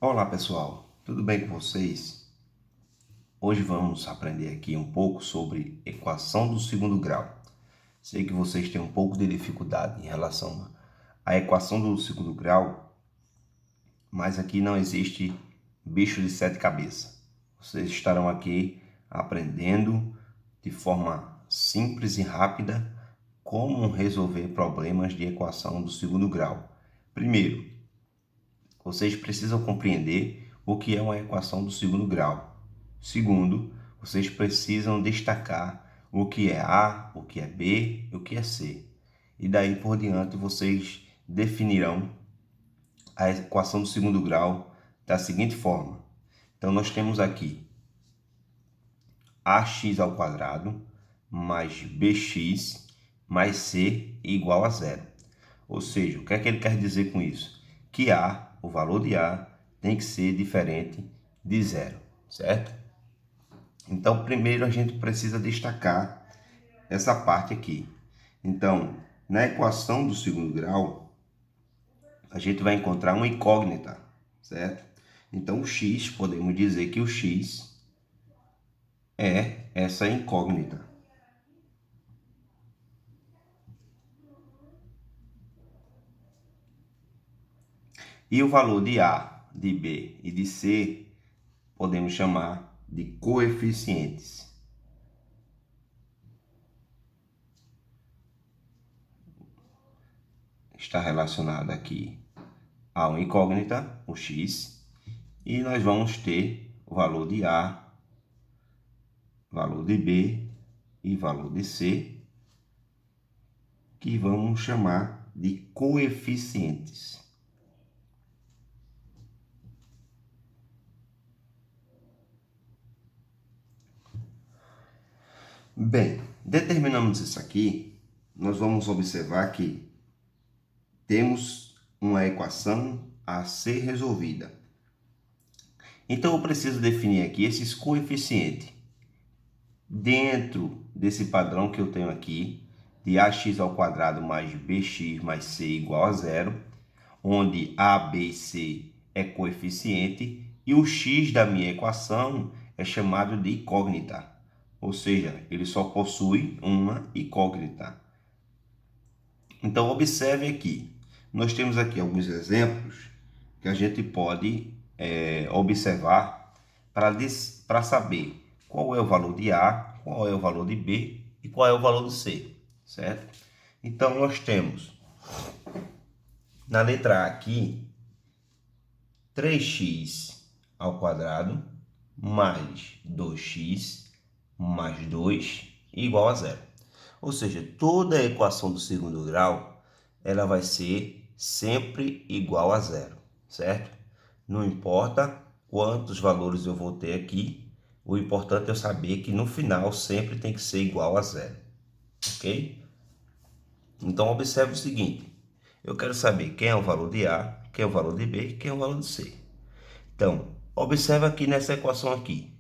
Olá pessoal, tudo bem com vocês? Hoje vamos aprender aqui um pouco sobre equação do segundo grau. Sei que vocês têm um pouco de dificuldade em relação à equação do segundo grau, mas aqui não existe bicho de sete cabeças. Vocês estarão aqui aprendendo de forma simples e rápida como resolver problemas de equação do segundo grau. Primeiro, vocês precisam compreender o que é uma equação do segundo grau. Segundo, vocês precisam destacar o que é A, o que é B e o que é C. E daí por diante vocês definirão a equação do segundo grau da seguinte forma. Então nós temos aqui ax ao quadrado mais bx mais c igual a zero. Ou seja, o que é que ele quer dizer com isso? Que A, o valor de A, tem que ser diferente de zero, certo? Então, primeiro a gente precisa destacar essa parte aqui. Então, na equação do segundo grau, a gente vai encontrar uma incógnita, certo? Então, o x, podemos dizer que o x é essa incógnita. E o valor de A, de B e de C podemos chamar de coeficientes. Está relacionado aqui a uma incógnita, o x, e nós vamos ter o valor de A, valor de B e valor de C, que vamos chamar de coeficientes. Bem, determinamos isso aqui, nós vamos observar que temos uma equação a ser resolvida. Então eu preciso definir aqui esses coeficientes. Dentro desse padrão que eu tenho aqui, de ax ao quadrado mais bx mais c igual a zero, onde a, b e c é coeficiente e o x da minha equação é chamado de incógnita, ou seja, ele só possui uma incógnita. Então observe aqui, nós temos aqui alguns exemplos que a gente pode observar para saber qual é o valor de A, qual é o valor de B e qual é o valor de C, certo? Então nós temos na letra A aqui 3x ao quadrado mais 2x mais 2 igual a zero. Ou seja, toda a equação do segundo grau ela vai ser sempre igual a zero, certo? Não importa quantos valores eu vou ter aqui, o importante é eu saber que no final sempre tem que ser igual a zero, ok? Então observe o seguinte, eu quero saber quem é o valor de A, quem é o valor de B e quem é o valor de C. Então, observe aqui nessa equação aqui,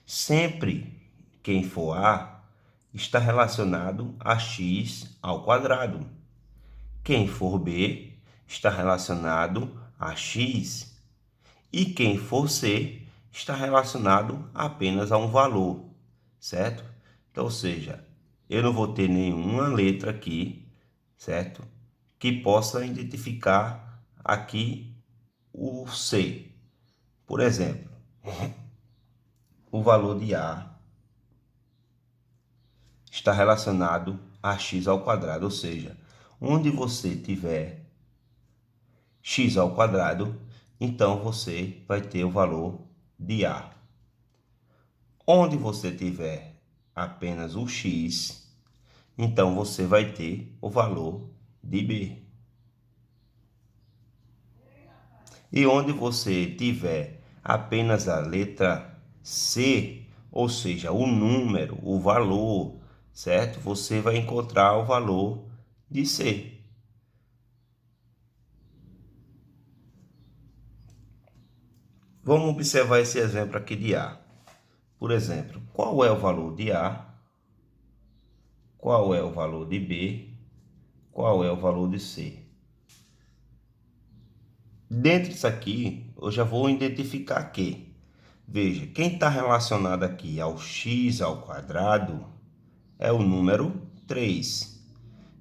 sempre quem for A está relacionado a x ao quadrado. Quem for B está relacionado a x. E quem for C está relacionado apenas a um valor, certo? Então, ou seja, eu não vou ter nenhuma letra aqui, certo? Que possa identificar aqui o C. Por exemplo, o valor de A está relacionado a x ao quadrado, ou seja, onde você tiver x ao quadrado, então você vai ter o valor de A. Onde você tiver apenas o x, então você vai ter o valor de B. E onde você tiver apenas a letra C, ou seja, o número, o valor, certo? Você vai encontrar o valor de C. Vamos observar esse exemplo aqui de A. Por exemplo, qual é o valor de A? Qual é o valor de B? Qual é o valor de C? Dentro disso aqui, eu já vou identificar que, veja, quem está relacionado aqui ao x ao quadrado é o número 3.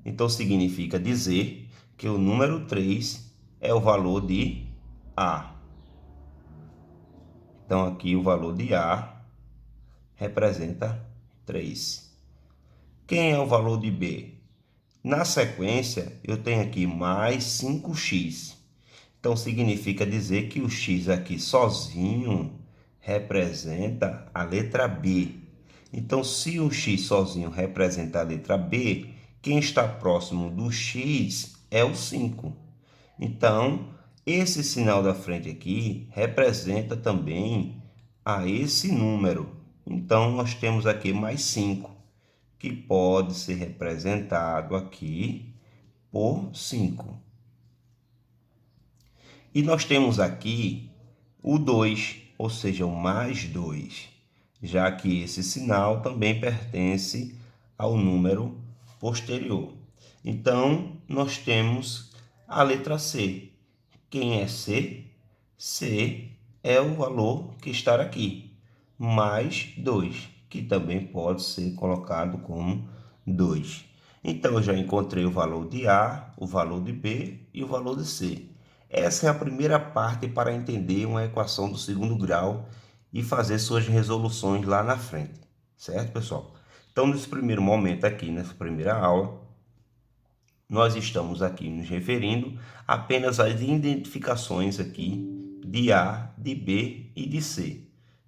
Então, significa dizer que o número 3 é o valor de A. Então, aqui o valor de A representa 3. Quem é o valor de B? Na sequência, eu tenho aqui mais 5x. Então, significa dizer que o x aqui sozinho representa a letra B. Então, se o x sozinho representa a letra B, quem está próximo do x é o 5. Então, esse sinal da frente aqui representa também a esse número. Então, nós temos aqui mais 5, que pode ser representado aqui por 5. E nós temos aqui o 2, ou seja, o mais 2, já que esse sinal também pertence ao número posterior. Então, nós temos a letra C. Quem é C? C é o valor que está aqui, mais 2, que também pode ser colocado como 2. Então, eu já encontrei o valor de A, o valor de B e o valor de C. Essa é a primeira parte para entender uma equação do segundo grau e fazer suas resoluções lá na frente, certo, pessoal? Então, nesse primeiro momento aqui, nessa primeira aula, nós estamos aqui nos referindo apenas às identificações aqui de A, de B e de C,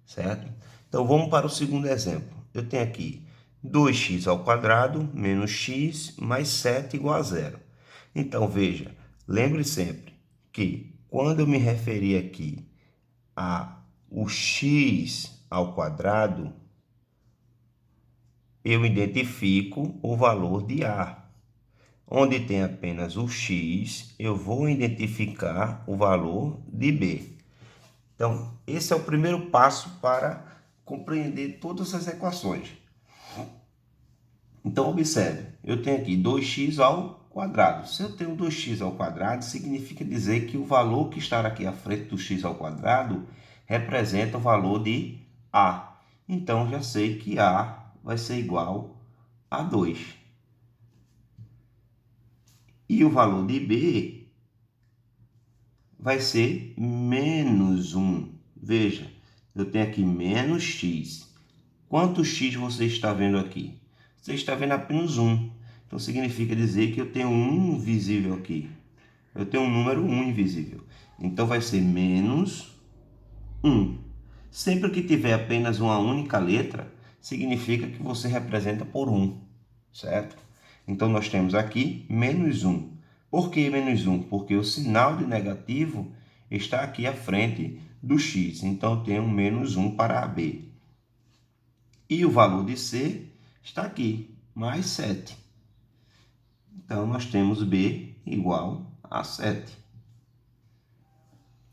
certo? Então, vamos para o segundo exemplo. Eu tenho aqui 2x ao quadrado menos x mais 7 igual a 0. Então, veja, lembre sempre que quando eu me referir aqui a o x ao quadrado, eu identifico o valor de A. Onde tem apenas o x, eu vou identificar o valor de B. Então, esse é o primeiro passo para compreender todas as equações. Então, observe, eu tenho aqui 2x ao quadrado. Se eu tenho 2x ao quadrado, significa dizer que o valor que está aqui à frente do x ao quadrado representa o valor de A. Então, já sei que A vai ser igual a 2. E o valor de B vai ser menos 1. Veja, eu tenho aqui menos x. Quanto x você está vendo aqui? Você está vendo apenas 1. Então, significa dizer que eu tenho 1 visível aqui. Eu tenho um número 1 invisível. Então, vai ser menos 1. Sempre que tiver apenas uma única letra, significa que você representa por 1, certo? Então, nós temos aqui menos 1. Por que menos 1? Porque o sinal de negativo está aqui à frente do x. Então, eu tenho menos 1 para a B. E o valor de C está aqui, mais 7. Então, nós temos B igual a 7.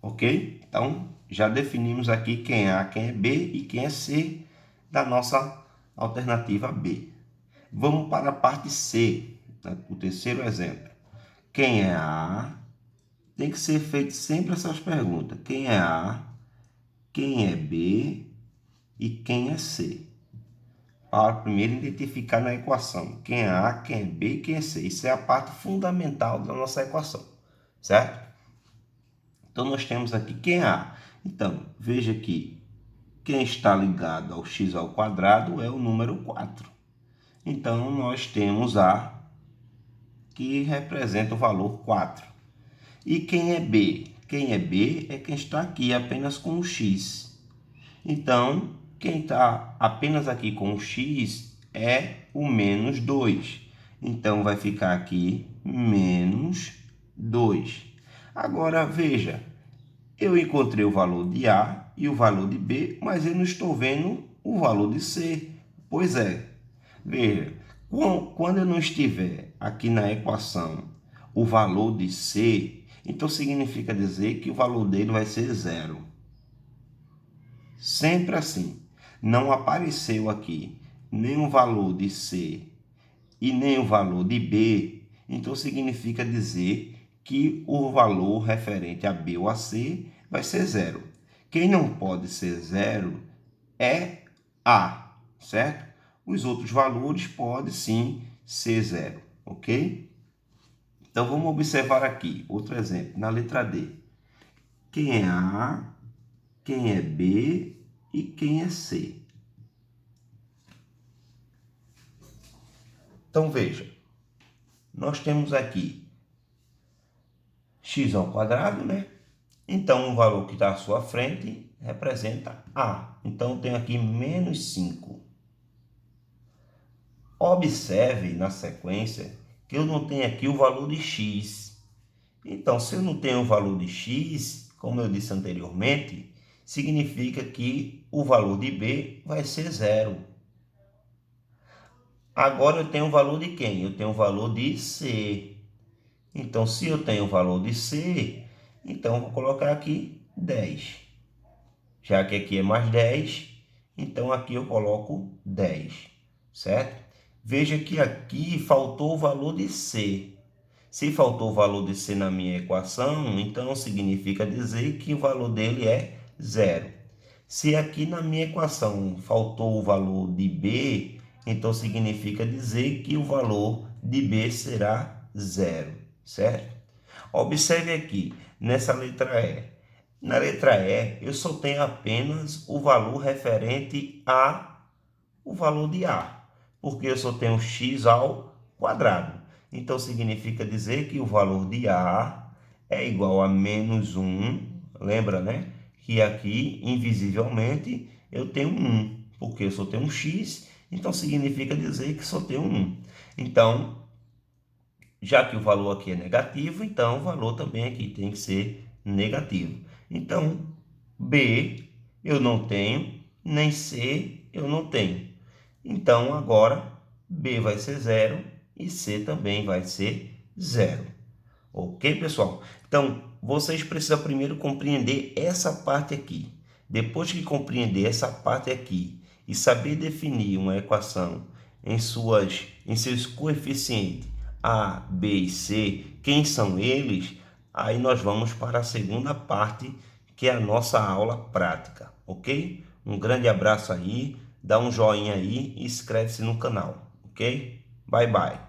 Ok? Então, já definimos aqui quem é A, quem é B e quem é C da nossa alternativa B. Vamos para a parte C, o terceiro exemplo. Quem é A? Tem que ser feito sempre essas perguntas. Quem é A? Quem é B? E quem é C? Para primeiro identificar na equação quem é A, quem é B e quem é C. Isso é a parte fundamental da nossa equação, certo? Então, nós temos aqui quem é A. Então, veja que quem está ligado ao x ao quadrado é o número 4. Então, nós temos A, que representa o valor 4. E quem é B? Quem é B é quem está aqui apenas com o x. Então, quem está apenas aqui com o x é o menos 2. Então, vai ficar aqui menos 2. Agora, veja, eu encontrei o valor de A e o valor de B, mas eu não estou vendo o valor de C. Pois é, veja, quando eu não estiver aqui na equação o valor de C, então significa dizer que o valor dele vai ser 0. Sempre assim. Não apareceu aqui nem o valor de C e nem o valor de B, então significa dizer que o valor referente a B ou a C vai ser 0. Quem não pode ser 0 é A, certo? Os outros valores podem sim ser 0, ok? Então vamos observar aqui outro exemplo, na letra D. Quem é A, quem é B e quem é C? Então veja, nós temos aqui x ao quadrado, né? Então o valor que está à sua frente representa A. Então eu tenho aqui menos 5. Observe na sequência que eu não tenho aqui o valor de x. Então, se eu não tenho o valor de x, como eu disse anteriormente, significa que o valor de B vai ser 0. Agora eu tenho o valor de quem? Eu tenho o valor de C. Então, se eu tenho o valor de C, então eu vou colocar aqui 10. Já que aqui é mais 10, então aqui eu coloco 10, certo? Veja que aqui faltou o valor de C. Se faltou o valor de C na minha equação, então significa dizer que o valor dele é 0. Se aqui na minha equação faltou o valor de B, então significa dizer que o valor de B será 0, certo? Observe aqui, nessa letra E. Na letra E, eu só tenho apenas o valor referente a o valor de A, porque eu só tenho x ao quadrado. Então, significa dizer que o valor de A é igual a menos 1. Lembra, né? Que aqui, invisivelmente, eu tenho 1, porque eu só tenho um x, então significa dizer que só tenho 1. Então, já que o valor aqui é negativo, então o valor também aqui tem que ser negativo. Então, B eu não tenho, nem C eu não tenho. Então, agora, B vai ser 0 e C também vai ser 0. Ok, pessoal? Então, vocês precisam primeiro compreender essa parte aqui. Depois que compreender essa parte aqui e saber definir uma equação em seus coeficientes A, B e C, quem são eles, aí nós vamos para a segunda parte, que é a nossa aula prática, ok? Um grande abraço aí, dá um joinha aí e inscreve-se no canal, ok? Bye, bye.